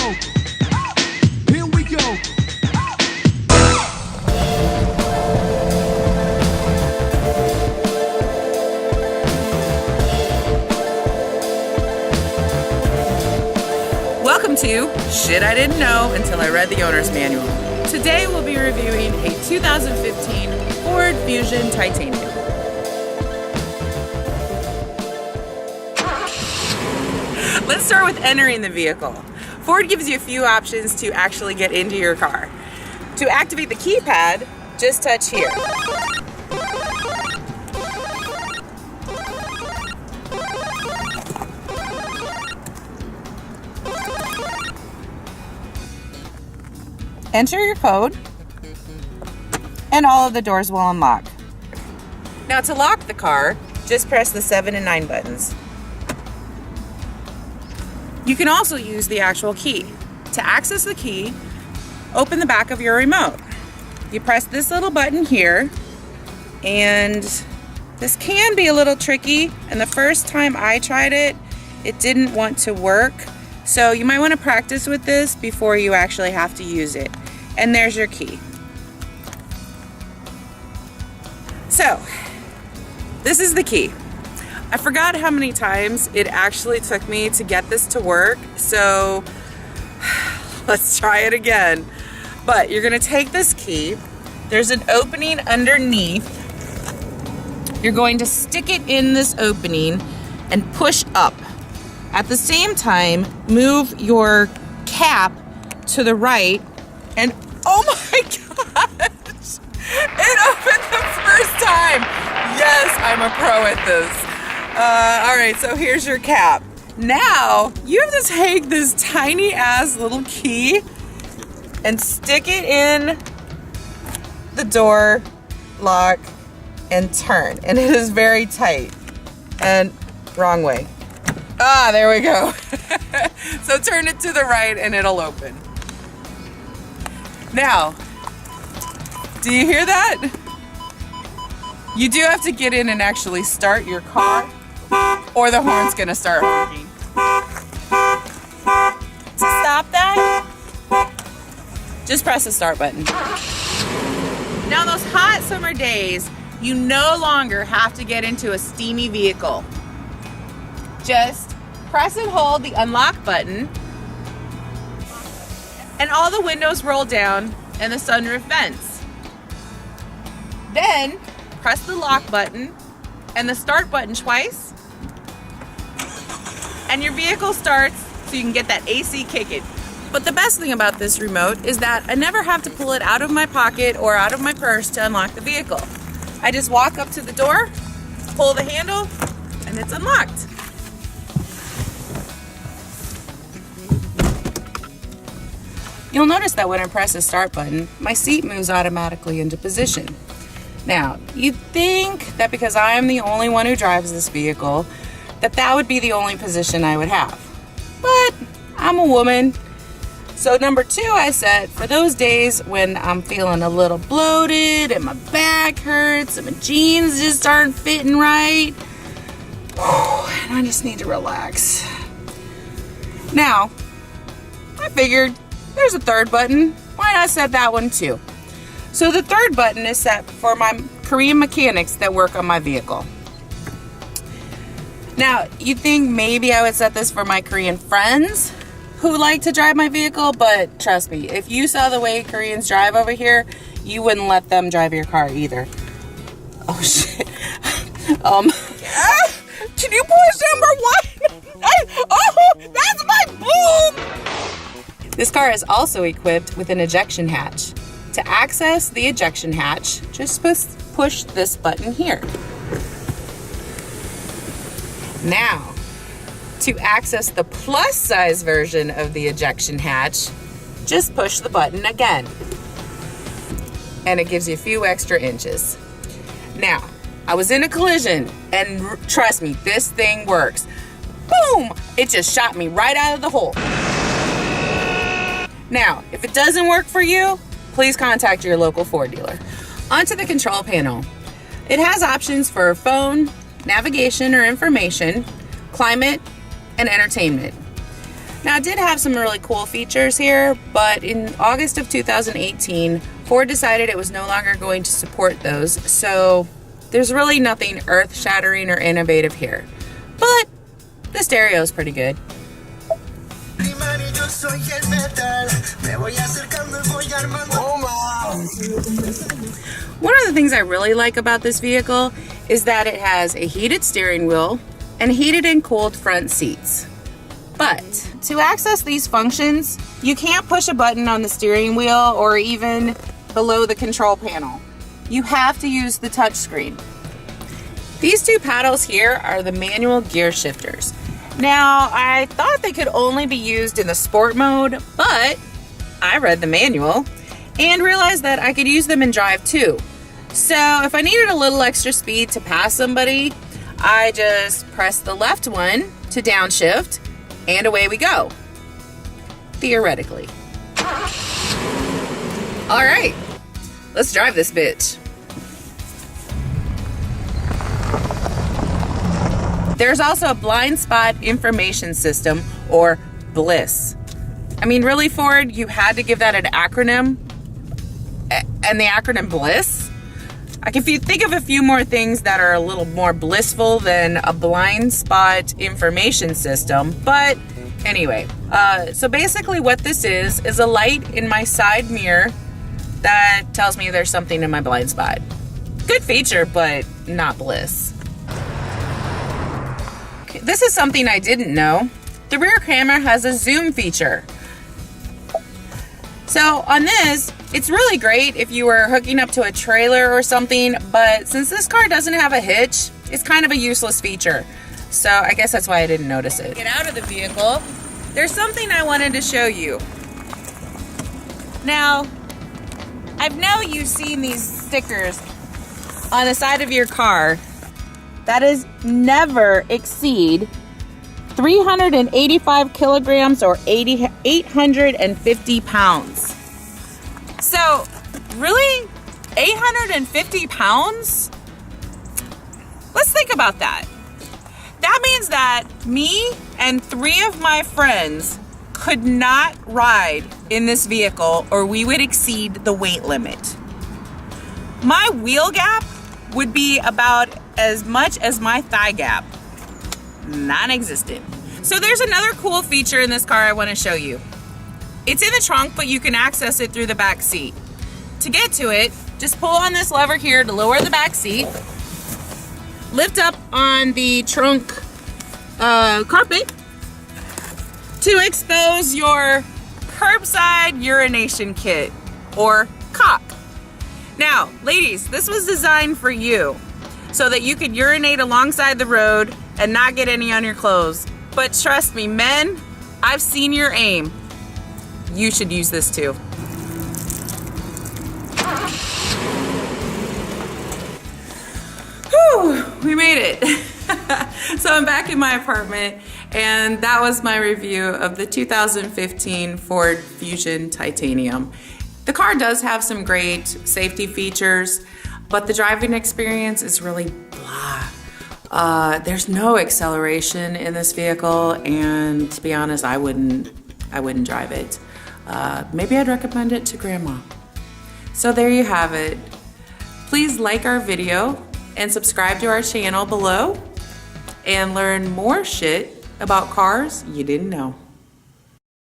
Here we go. Welcome to Shit I Didn't Know Until I Read the Owner's Manual. Today we'll be reviewing a 2015 Ford Fusion Titanium. Let's start with entering the vehicle. Ford gives you a few options to actually get into your car. To activate the keypad, just touch here. Enter your code, and all of the doors will unlock. Now to lock the car, just press the 7 and 9 buttons. You can also use the actual key. To access the key, open the back of your remote. You press this little button here, and this can be a little tricky, and the first time I tried it, it didn't want to work. So you might want to practice with this before you actually have to use it. And there's your key. So, this is the key. I forgot how many times it actually took me to get this to work, so let's try it again. But you're gonna take this key, there's an opening underneath. You're going to stick it in this opening and push up. At the same time, move your cap to the right, and oh my gosh, it opened the first time. Yes, I'm a pro at this. All right, so here's your cap. Now, you have to take this tiny ass little key and stick it in the door lock and turn. And it is very tight. And wrong way. Ah, there we go. So turn it to the right and it'll open. Now, do you hear that? You do have to get in and actually start your car, or the horn's gonna start honking. To stop that, just press the start button. Now, on those hot summer days, you no longer have to get into a steamy vehicle. Just press and hold the unlock button, and all the windows roll down and the sunroof vents. Then press the lock button and the start button twice, and your vehicle starts so you can get that AC kicking. But the best thing about this remote is that I never have to pull it out of my pocket or out of my purse to unlock the vehicle. I just walk up to the door, pull the handle, and it's unlocked. You'll notice that when I press the start button, my seat moves automatically into position. Now, you'd think that because I am the only one who drives this vehicle, that would be the only position I would have. But I'm a woman. So number 2 I set for those days when I'm feeling a little bloated and my back hurts and my jeans just aren't fitting right. And I just need to relax. Now, I figured there's a third button. Why not set that one too? So the third button is set for my Korean mechanics that work on my vehicle. Now, you'd think maybe I would set this for my Korean friends who like to drive my vehicle, but trust me, if you saw the way Koreans drive over here, you wouldn't let them drive your car either. Oh shit. Can you push number 1? Oh, that's my boom! This car is also equipped with an ejection hatch. To access the ejection hatch, just push this button here. Now, to access the plus size version of the ejection hatch, just push the button again. And it gives you a few extra inches. Now, I was in a collision, and trust me, this thing works. Boom! It just shot me right out of the hole. Now, if it doesn't work for you, please contact your local Ford dealer. Onto the control panel. It has options for phone, navigation or information, climate, and entertainment. Now, it did have some really cool features here, but in August of 2018, Ford decided it was no longer going to support those, so there's really nothing earth-shattering or innovative here. But the stereo is pretty good. One of the things I really like about this vehicle is that it has a heated steering wheel and heated and cooled front seats. But to access these functions, you can't push a button on the steering wheel or even below the control panel. You have to use the touch screen. These two paddles here are the manual gear shifters. Now, I thought they could only be used in the sport mode, but I read the manual and realized that I could use them in drive too. So if I needed a little extra speed to pass somebody, I just press the left one to downshift, and away we go. Theoretically. All right, let's drive this bitch. There's also a blind spot information system, or BLIS. I mean, really, Ford, you had to give that an acronym, and the acronym BLIS? Like, if you think of a few more things that are a little more blissful than a blind spot information system, but anyway, so basically what this is a light in my side mirror that tells me there's something in my blind spot. Good feature, but not bliss. Okay, this is something I didn't know. The rear camera has a zoom feature. So on this, it's really great if you were hooking up to a trailer or something, but since this car doesn't have a hitch, it's kind of a useless feature. So I guess that's why I didn't notice it. Get out of the vehicle. There's something I wanted to show you. Now, I know you've seen these stickers on the side of your car. That is never exceed 385 kilograms or 850 pounds. So, really? 850 pounds? Let's think about that. That means that me and 3 of my friends could not ride in this vehicle or we would exceed the weight limit. My wheel gap would be about as much as my thigh gap. Non-existent. So there's another cool feature in this car I want to show you. It's in the trunk, but you can access it through the back seat. To get to it, just pull on this lever here to lower the back seat. Lift up on the trunk carpet to expose your curbside urination kit, or cock. Now, ladies, this was designed for you so that you could urinate alongside the road and not get any on your clothes. But trust me, men, I've seen your aim. You should use this too. Whew, we made it. So I'm back in my apartment, and that was my review of the 2015 Ford Fusion Titanium. The car does have some great safety features, but the driving experience is really blah. There's no acceleration in this vehicle, and to be honest, I wouldn't drive it. Maybe I'd recommend it to grandma. So there you have it. Please like our video and subscribe to our channel below and learn more shit about cars you didn't know.